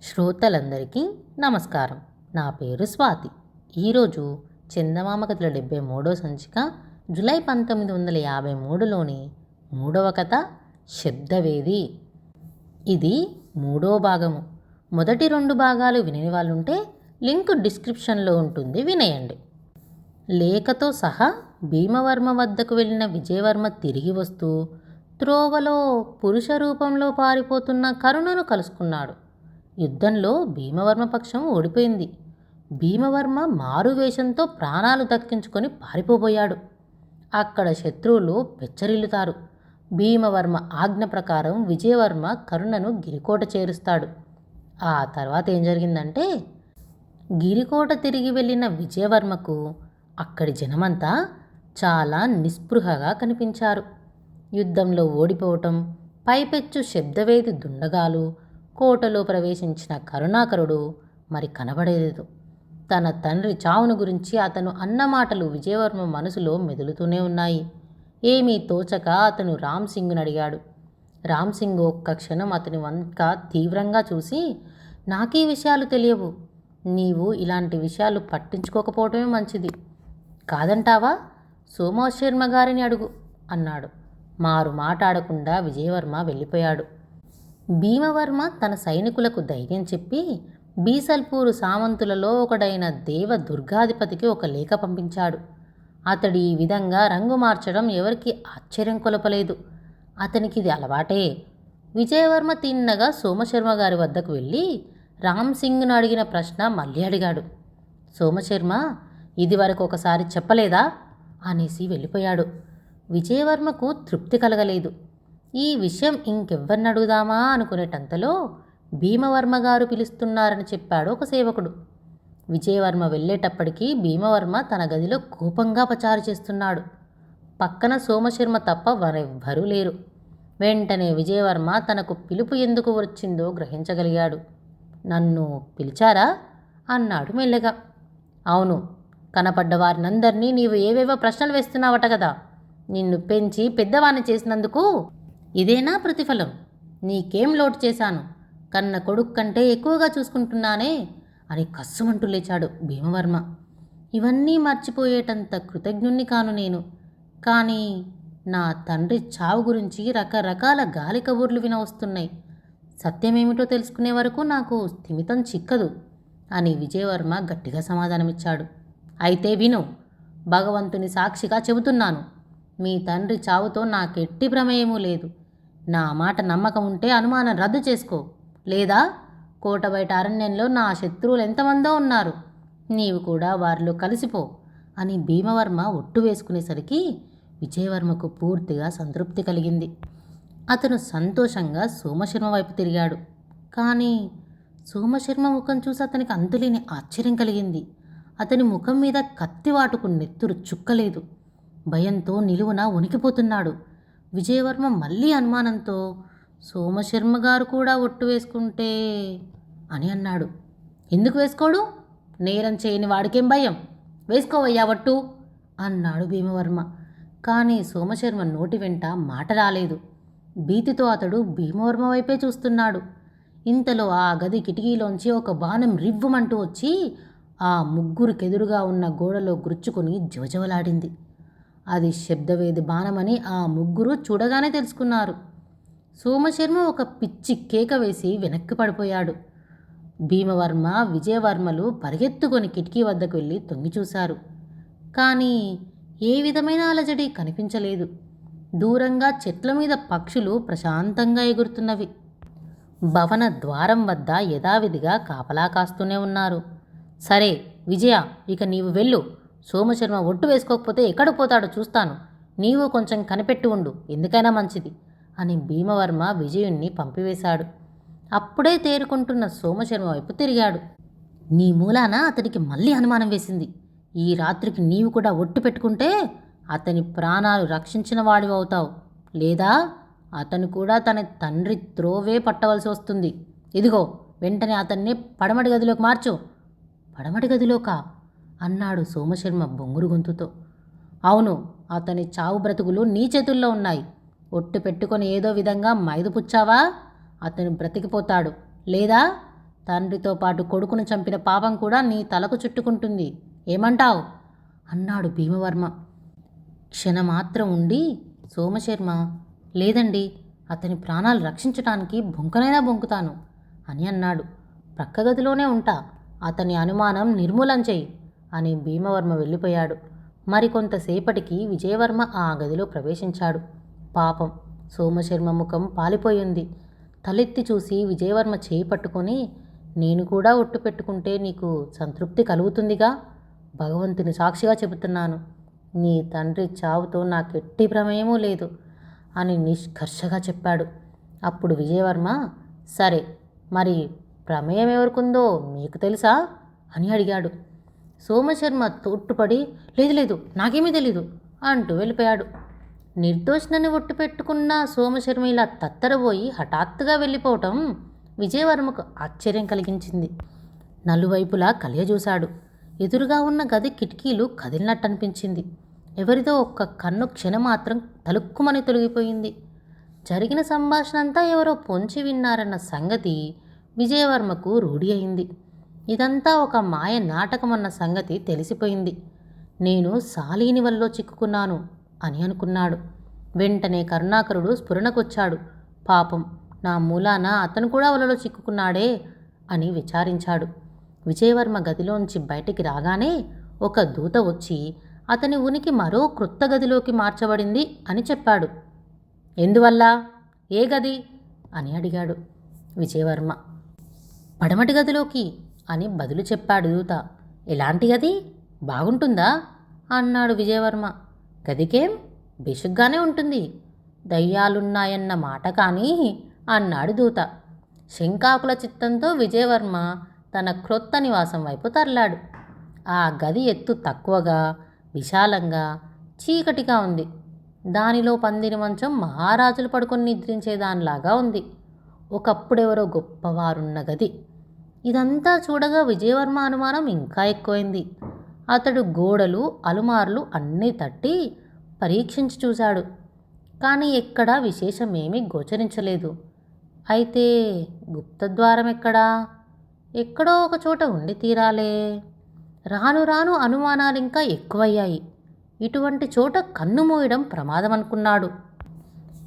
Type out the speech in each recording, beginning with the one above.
శ్రోతలందరికీ నమస్కారం. నా పేరు స్వాతి. ఈరోజు చందమామ కథల 73వ సంచిక జూలై 1953లోని 3వ కథ శబ్దవేది. ఇది 3వ భాగము. మొదటి 2 భాగాలు వినని వాళ్ళుంటే లింక్ డిస్క్రిప్షన్లో ఉంటుంది, వినేయండి. లేఖతో సహా భీమవర్మ వద్దకు వెళ్ళిన విజయవర్మ తిరిగి వస్తూ త్రోవలో పురుష రూపంలో పారిపోతున్న కరుణను కలుసుకున్నాడు. యుద్ధంలో భీమవర్మ పక్షం ఓడిపోయింది. భీమవర్మ మారువేషంతో ప్రాణాలు దక్కించుకొని పారిపోబోయాడు. అక్కడ శత్రువులు పెచ్చరిల్లుతారు. భీమవర్మ ఆజ్ఞ ప్రకారం విజయవర్మ కరుణను గిరికోట చేరుస్తాడు. ఆ తర్వాత ఏం జరిగిందంటే, గిరికోట తిరిగి వెళ్ళిన విజయవర్మకు అక్కడి జనమంతా చాలా నిస్పృహగా కనిపించారు. యుద్ధంలో ఓడిపోవటం, పైపెచ్చు శబ్దవేది దుండగాలు, కోటలో ప్రవేశించిన కరుణాకరుడు మరి కనబడలేదు. తన తండ్రి చావును గురించి అతను అన్నమాటలు విజయవర్మ మనసులో మెదులుతూనే ఉన్నాయి. ఏమీ తోచక అతను రామ్ సింగ్ను అడిగాడు. రామ్ సింగ్ ఒక్క క్షణం అతని వంక తీవ్రంగా చూసి, నాకీ విషయాలు తెలియవు, నీవు ఇలాంటి విషయాలు పట్టించుకోకపోవటమే మంచిది. కాదంటావా? సోమశర్మ గారిని అడుగు అన్నాడు. మారు మాట్లాడకుండా విజయవర్మ వెళ్ళిపోయాడు. భీమవర్మ తన సైనికులకు ధైర్యం చెప్పి బీసల్పూరు సామంతులలో ఒకడైన దేవ దుర్గాధిపతికి ఒక లేఖ పంపించాడు. అతడు ఈ విధంగా రంగు మార్చడం ఎవరికి ఆశ్చర్యం కొలపలేదు. అతనికి ఇది అలవాటే. విజయవర్మ తిన్నగా సోమశర్మ గారి వద్దకు వెళ్ళి రామ్ సింగ్ను అడిగిన ప్రశ్న మళ్ళీ అడిగాడు. సోమశర్మ ఇది వరకు ఒకసారి చెప్పలేదా అనేసి వెళ్ళిపోయాడు. విజయవర్మకు తృప్తి కలగలేదు. ఈ విషయం ఇంకెవ్వరిని అడుగుదామా అనుకునేటంతలో భీమవర్మ గారు పిలుస్తున్నారని చెప్పాడు ఒక సేవకుడు. విజయవర్మ వెళ్ళేటప్పటికీ భీమవర్మ తన గదిలో కోపంగా పచారు చేస్తున్నాడు. పక్కన సోమశర్మ తప్ప వారెవ్వరూ లేరు. వెంటనే విజయవర్మ తనకు పిలుపు ఎందుకు వచ్చిందో గ్రహించగలిగాడు. నన్ను పిలిచారా అన్నాడు మెల్లగా. అవును, కనపడ్డ వారినందరినీ నీవు ఏవేవో ప్రశ్నలు వేస్తున్నావట కదా. నిన్ను పెంచి పెద్దవాణ్ణి చేసినందుకు ఇదేనా ప్రతిఫలం? నీకేం లోటు చేశాను? కన్న కొడుకు కంటే ఎక్కువగా చూసుకుంటున్నానే అని కస్సుమంటూ లేచాడు భీమవర్మ. ఇవన్నీ మర్చిపోయేటంత కృతజ్ఞుణ్ణి కాను నేను. కానీ నా తండ్రి చావు గురించి రకరకాల గాలి కబుర్లు వినవస్తున్నాయి. సత్యమేమిటో తెలుసుకునే వరకు నాకు స్థిమితం చిక్కదు అని విజయవర్మ గట్టిగా సమాధానమిచ్చాడు. అయితే విను, భగవంతుని సాక్షిగా చెబుతున్నాను. మీ తండ్రి చావుతో నాకెట్టి ప్రమేయమూ లేదు. నా మాట నమ్మకం ఉంటే అనుమానం రద్దు చేసుకో, లేదా కోట బయట అరణ్యంలో నా శత్రువులు ఎంతమందో ఉన్నారు, నీవు కూడా వారిలో కలిసిపో అని భీమవర్మ ఒట్టు వేసుకునేసరికి విజయవర్మకు పూర్తిగా సంతృప్తి కలిగింది. అతను సంతోషంగా సోమశర్మ వైపు తిరిగాడు. కానీ సోమశర్మ ముఖం చూసి అతనికి అంతులేని ఆశ్చర్యం కలిగింది. అతని ముఖం మీద కత్తివాటుకు నెత్తురు చుక్కలేదు. భయంతో నిలువున వణికిపోతున్నాడు. విజయవర్మ మళ్ళీ అనుమానంతో, సోమశర్మ గారు కూడా ఒట్టు వేసుకుంటే అని అన్నాడు. ఎందుకు వేసుకోడు? నేరం చేయని వాడికేం భయం? వేసుకోవయ్యా ఒట్టు అన్నాడు భీమవర్మ. కానీ సోమశర్మ నోటి వెంట మాట రాలేదు. భీతితో అతడు భీమవర్మ వైపే చూస్తున్నాడు. ఇంతలో ఆ గది కిటికీలోంచి ఒక బాణం రివ్వుమంటూ వచ్చి ఆ ముగ్గురికెదురుగా ఉన్న గోడలో గుచ్చుకుని జవజవలాడింది. అది శబ్దవేది బాణమని ఆ ముగ్గురు చూడగానే తెలుసుకున్నారు. సోమశర్మ ఒక పిచ్చి కేక వేసి వెనక్కి పడిపోయాడు. భీమవర్మ, విజయవర్మలు పరిగెత్తుకొని కిటికీ వద్దకు వెళ్ళి తొంగి చూశారు. కానీ ఏ విధమైన అలజడి కనిపించలేదు. దూరంగా చెట్ల మీద పక్షులు ప్రశాంతంగా ఎగురుతున్నవి. భవన ద్వారం వద్ద యథావిధిగా కాపలా కాస్తూనే ఉన్నారు. సరే విజయ, ఇక నీవు వెళ్ళు. సోమశర్మ ఒట్టు వేసుకోకపోతే ఎక్కడ పోతాడో చూస్తాను. నీవు కొంచెం కనిపెట్టి ఉండు, ఎందుకైనా మంచిది అని భీమవర్మ విజయుణ్ణి పంపివేశాడు. అప్పుడే తేరుకుంటున్న సోమశర్మ వైపు తిరిగాడు. నీ మూలాన అతడికి మళ్ళీ అనుమానం వేసింది. ఈ రాత్రికి నీవు కూడా ఒట్టు పెట్టుకుంటే అతని ప్రాణాలు రక్షించిన వాడివి అవుతావు, లేదా అతను కూడా తన తండ్రి త్రోవే పట్టవలసి వస్తుంది. ఇదిగో వెంటనే అతన్ని పడమటి గదిలోకి మార్చు. పడమటి గదిలోకా అన్నాడు సోమశర్మ బొంగురు గొంతుతో. అవును, అతని చావు బ్రతుకులు నీ చేతుల్లో ఉన్నాయి. ఒట్టు పెట్టుకొని ఏదో విధంగా మైదుపుచ్చావా, అతను బ్రతికిపోతాడు, లేదా తండ్రితో పాటు కొడుకును చంపిన పాపం కూడా నీ తలకు చుట్టుకుంటుంది. ఏమంటావు అన్నాడు భీమవర్మ. క్షణమాత్రం ఉండి సోమశర్మ, లేదండి, అతని ప్రాణాలు రక్షించటానికి బొంకనైనా బొంకుతాను అని అన్నాడు. ప్రక్క గదిలోనే ఉంటా, అతని అనుమానం నిర్మూలం చెయ్యి అని భీమవర్మ వెళ్ళిపోయాడు. మరికొంతసేపటికి విజయవర్మ ఆ గదిలో ప్రవేశించాడు. పాపం సోమశర్మ ముఖం పాలిపోయింది. తలెత్తి చూసి విజయవర్మ చేయి పట్టుకొని, నేను కూడా ఒట్టు పెట్టుకుంటే నీకు సంతృప్తి కలుగుతుందిగా, భగవంతుని సాక్షిగా చెబుతున్నాను, నీ తండ్రి చావుతో నాకెట్టి ప్రమేయమూ లేదు అని నిష్కర్షగా చెప్పాడు. అప్పుడు విజయవర్మ, సరే మరి ప్రమేయం ఎవరికుందో మీకు తెలుసా అని అడిగాడు. సోమశర్మ తోట్టుపడి, లేదు లేదు, నాకేమీ తెలీదు అంటూ వెళ్ళిపోయాడు. నిర్దోషణని ఒట్టు పెట్టుకున్న సోమశర్మ ఇలా తత్తరబోయి హఠాత్తుగా వెళ్ళిపోవటం విజయవర్మకు ఆశ్చర్యం కలిగించింది. నలువైపులా కలియజూశాడు. ఎదురుగా ఉన్న గది కిటికీలు కదిలినట్టు అనిపించింది. ఎవరిదో ఒక్క కన్ను క్షణమాత్రం తలుక్కుమని తొలగిపోయింది. జరిగిన సంభాషణ అంతా ఎవరో పొంచి విన్నారన్న సంగతి విజయవర్మకు రూఢి అయింది. ఇదంతా ఒక మాయ నాటకమన్న సంగతి తెలిసిపోయింది. నేను శాలిని వల్లో చిక్కుకున్నాను అని అనుకున్నాడు. వెంటనే కరుణాకరుడు స్ఫురణకొచ్చాడు. పాపం, నా మూలాన అతను కూడా వలలో చిక్కుకున్నాడే అని విచారించాడు. విజయవర్మ గదిలోంచి బయటికి రాగానే ఒక దూత వచ్చి అతని ఉనికి మరో క్రొత్త గదిలోకి మార్చబడింది అని చెప్పాడు. ఎందువల్ల, ఏ గది అని అడిగాడు విజయవర్మ. పడమటి గదిలోకి అని బదులు చెప్పాడు దూత. ఎలాంటి గది, బాగుంటుందా అన్నాడు విజయవర్మ. గదికేం, బేషుగ్గానే ఉంటుంది, దయ్యాలున్నాయన్న మాట కానీ అన్నాడు దూత. శంకాకుల చిత్తంతో విజయవర్మ తన క్రొత్త నివాసం వైపు తరలాడు. ఆ గది ఎత్తు తక్కువగా, విశాలంగా, చీకటిగా ఉంది. దానిలో పందిరి మంచం మహారాజులు పడుకొని నిద్రించేదానిలాగా ఉంది. ఒకప్పుడెవరో గొప్పవారున్న గది. ఇదంతా చూడగా విజయవర్మ అనుమానం ఇంకా ఎక్కువైంది. అతడు గోడలు, అలుమార్లు అన్నీ తట్టి పరీక్షించి చూశాడు. కానీ ఎక్కడా విశేషమేమీ గోచరించలేదు. అయితే గుప్తద్వారం ఎక్కడా? ఎక్కడో ఒక చోట ఉండి తీరాలే. రాను రాను అనుమానాలు ఇంకా ఎక్కువయ్యాయి. ఇటువంటి చోట కన్ను మూయడం ప్రమాదం అనుకున్నాడు.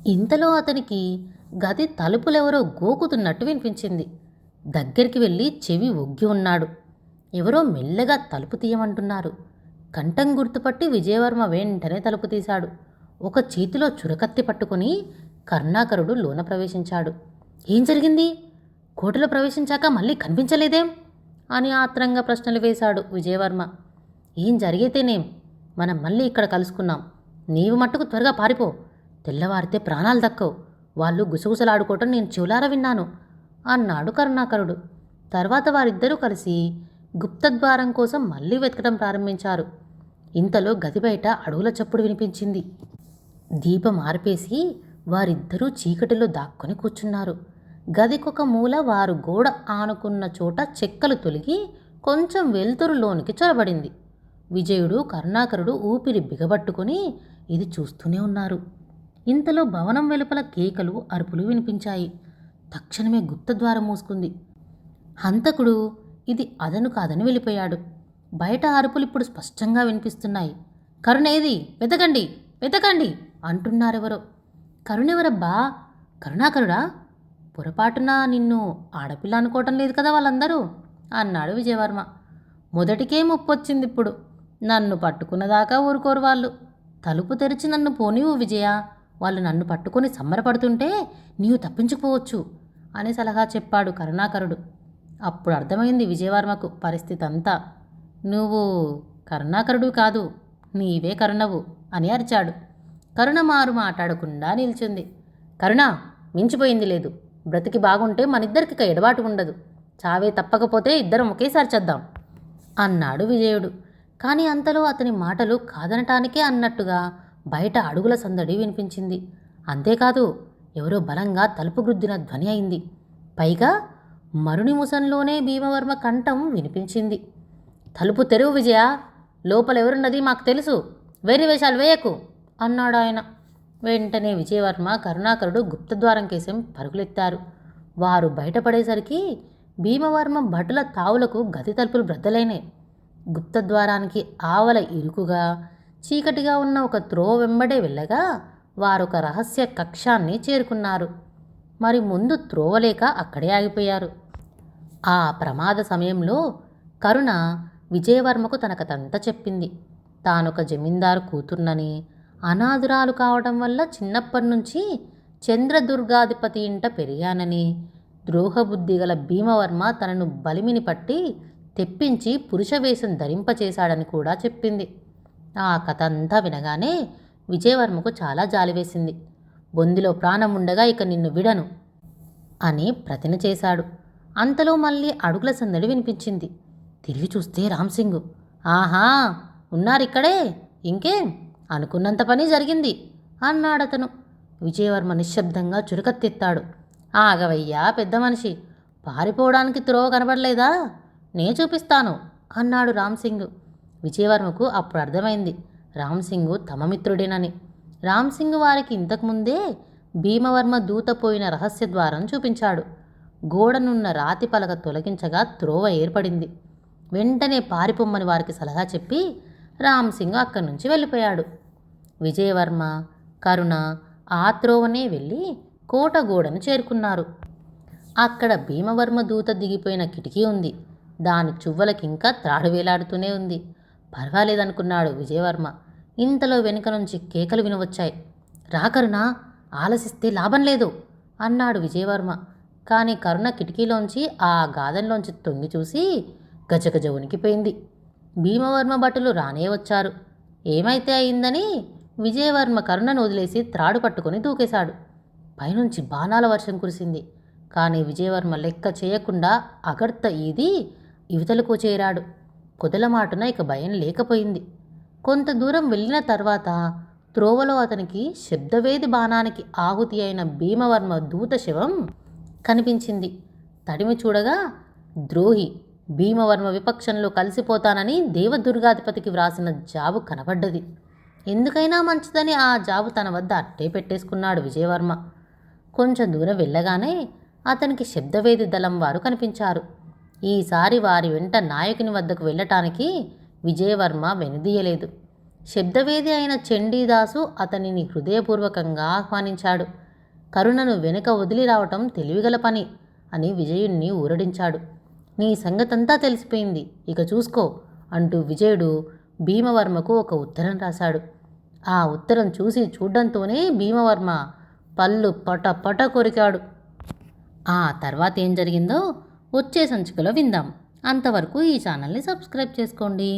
ఇంతలో అతనికి గది తలుపులెవరో గోకుతున్నట్టు వినిపించింది. దగ్గరికి వెళ్ళి చెవి ఒగ్గి ఉన్నాడు. ఎవరో మెల్లగా తలుపు తీయమంటున్నారు. కంఠం గుర్తుపట్టి విజయవర్మ వెంటనే తలుపు తీశాడు. ఒక చేతిలో చురకత్తి పట్టుకుని కరుణాకరుడు లోన ప్రవేశించాడు. ఏం జరిగింది? కోటలో ప్రవేశించాక మళ్ళీ కనిపించలేదేం అని ఆత్రంగా ప్రశ్నలు వేశాడు విజయవర్మ. ఏం జరిగితేనేం, మనం మళ్ళీ ఇక్కడ కలుసుకున్నాం. నీవు మట్టుకు త్వరగా పారిపో. తెల్లవారితే ప్రాణాలు దక్కవు. వాళ్ళు గుసగుసలాడుకోవటం నేను చెవులారా విన్నాను అన్నాడు కరుణాకరుడు. తర్వాత వారిద్దరూ కలిసి గుప్తద్వారం కోసం మళ్ళీ వెతకడం ప్రారంభించారు. ఇంతలో గది బయట అడుగుల చప్పుడు వినిపించింది. దీపం ఆర్పేసి వారిద్దరూ చీకటిలో దాక్కొని కూర్చున్నారు. గదికొక మూల వారు గోడ ఆనుకున్న చోట చెక్కలు తొలిగి కొంచెం వెలుతురులోనికి చొరబడింది. విజయుడు, కరుణాకరుడు ఊపిరి బిగబట్టుకొని ఇది చూస్తూనే ఉన్నారు. ఇంతలో భవనం వెలుపల కేకలు, అరుపులు వినిపించాయి. తక్షణమే గుప్తద్వారం మూసుకుంది. హంతకుడు ఇది అదను కాదని వెళ్ళిపోయాడు. బయట అరుపులు ఇప్పుడు స్పష్టంగా వినిపిస్తున్నాయి. కరుణేది, వెతకండి వెతకండి అంటున్నారెవరో. కరుణెవరబ్బా? కరుణాకరుడా? పొరపాటున నిన్ను ఆడపిల్ల అనుకోవటం లేదు కదా వాళ్ళందరూ అన్నాడు విజయవర్మ. మొదటికే ముప్పొచ్చింది ఇప్పుడు. నన్ను పట్టుకున్నదాకా ఊరుకోరు వాళ్ళు. తలుపు తెరిచి నన్ను పోనివు విజయ. వాళ్ళు నన్ను పట్టుకొని సంబరపడుతుంటే నీవు తప్పించుకోవచ్చు అని సలహా చెప్పాడు కరుణాకరుడు. అప్పుడు అర్థమైంది విజయవర్మకు పరిస్థితి అంతా. నువ్వు కరుణాకరుడు కాదు, నీవే కరుణవు అని అరిచాడు. కరుణ మారు మాట్లాడకుండా నిల్చుంది. కరుణ, మించిపోయింది లేదు. బ్రతికి బాగుంటే మనిద్దరికి ఇక ఎడబాటు ఉండదు. చావే తప్పకపోతే ఇద్దరం ఒకేసారి చేద్దాం అన్నాడు విజయుడు. కానీ అంతలో అతని మాటలు కాదనటానికే అన్నట్టుగా బయట అడుగుల సందడి వినిపించింది. అంతేకాదు, ఎవరో బలంగా తలుపు గుద్దిన ధ్వని అయింది. పైగా మరుని ముసంలోనే భీమవర్మ కంఠం వినిపించింది. తలుపు తెరువు విజయ, లోపలెవరున్నది మాకు తెలుసు, వేరే వేషాలు వేయకు అన్నాడు ఆయన. వెంటనే విజయవర్మ, కరుణాకరుడు గుప్తద్వారం కేసం పరుగులెత్తారు. వారు బయటపడేసరికి భీమవర్మ భటుల తావులకు గది తలుపులు బ్రద్దలైనాయి. గుప్తద్వారానికి ఆవల ఇరుకుగా చీకటిగా ఉన్న ఒక త్రోవ వెంబడే వెళ్ళగా వారొక రహస్య కక్షాన్ని చేరుకున్నారు. మరి ముందు త్రోవలేక అక్కడే ఆగిపోయారు. ఆ ప్రమాద సమయంలో కరుణ విజయవర్మకు తన కథంతా చెప్పింది. తానొక జమీందారు కూతుర్నని, అనాథురాలు కావడం వల్ల చిన్నప్పటి నుంచి చంద్రదుర్గాధిపతి ఇంట పెరిగానని, ద్రోహబుద్ధి గల భీమవర్మ తనను బలిమిని పట్టి తెప్పించి పురుషవేషం ధరింపచేశాడని కూడా చెప్పింది. ఆ కథ అంతా వినగానే విజయవర్మకు చాలా జాలివేసింది. బొందిలో ప్రాణం ఉండగా ఇక నిన్ను విడను అని ప్రతిన చేశాడు. అంతలో మళ్ళీ అడుగుల సందడి వినిపించింది. తిరిగి చూస్తే రామ్సింగు. ఆహా, ఉన్నారిక్కడే, ఇంకేం, అనుకున్నంత పని జరిగింది అన్నాడతను. విజయవర్మ నిశ్శబ్దంగా చురకత్తెత్తాడు. ఆగవయ్యా పెద్ద మనిషి, పారిపోవడానికి త్రోవ కనబడలేదా? నే చూపిస్తాను అన్నాడు రామ్సింగు. విజయవర్మకు అప్పుడు అర్థమైంది రామ్సింగు తమ మిత్రుడేనని. రామ్సింగ్ వారికి ఇంతకుముందే భీమవర్మ దూత పోయిన రహస్య ద్వారం చూపించాడు. గోడనున్న రాతి పలక తొలగించగా త్రోవ ఏర్పడింది. వెంటనే పారిపోమ్మని వారికి సలహా చెప్పి రామ్సింగ్ అక్కడి నుంచి వెళ్ళిపోయాడు. విజయవర్మ, కరుణ ఆ త్రోవనే వెళ్ళి కోట గోడను చేరుకున్నారు. అక్కడ భీమవర్మ దూత దిగిపోయిన కిటికీ ఉంది. దాని చువ్వలకింకా త్రాడు వేలాడుతూనే ఉంది. పర్వాలేదనుకున్నాడు విజయవర్మ. ఇంతలో వెనుక నుంచి కేకలు వినవచ్చాయి. రాకరుణ, ఆలసిస్తే లాభం లేదు అన్నాడు విజయవర్మ. కానీ కరుణ కిటికీలోంచి ఆ గాదంలోంచి తొంగి చూసి గజగజ ఉనికిపోయింది. భీమవర్మ భటులు రానే వచ్చారు. ఏమైతే అయిందని విజయవర్మ కరుణను వదిలేసి త్రాడు పట్టుకొని దూకేశాడు. పైనుంచి బాణాల వర్షం కురిసింది. కానీ విజయవర్మ లెక్క చేయకుండా అగర్త ఈది యువతలకు చేరాడు. కొదలమాటున ఇక భయం లేకపోయింది. కొంత దూరం వెళ్ళిన తర్వాత త్రోవలో అతనికి శబ్దవేది బాణానికి ఆహుతి అయిన భీమవర్మ దూత శవం కనిపించింది. తడిమి చూడగా ద్రోహి భీమవర్మ విపక్షంలో కలిసిపోతానని దేవదుర్గాధిపతికి వ్రాసిన జాబు కనబడ్డది. ఎందుకైనా మంచిదని ఆ జాబు తన వద్ద అట్టే పెట్టేసుకున్నాడు విజయవర్మ. కొంచెం దూరం వెళ్ళగానే అతనికి శబ్దవేది దళం వారు కనిపించారు. ఈసారి వారి వెంట నాయకుని వద్దకు వెళ్ళటానికి విజయవర్మ వెనుదీయలేదు. శబ్దవేది అయిన చండీదాసు అతనిని హృదయపూర్వకంగా ఆహ్వానించాడు. కరుణను వెనుక వదిలి రావటం తెలివిగల పని అని విజయుణ్ణి ఊరడించాడు. నీ సంగతంతా తెలిసిపోయింది, ఇక చూసుకో అంటూ విజయుడు భీమవర్మకు ఒక ఉత్తరం రాశాడు. ఆ ఉత్తరం చూడంతోనే భీమవర్మ పళ్ళు పట పట కొరికాడు. ఆ తర్వాత ఏం జరిగిందో వచ్చే సంచికలో విందాం. అంతవరకు ఈ ఛానల్ని సబ్స్క్రైబ్ చేసుకోండి.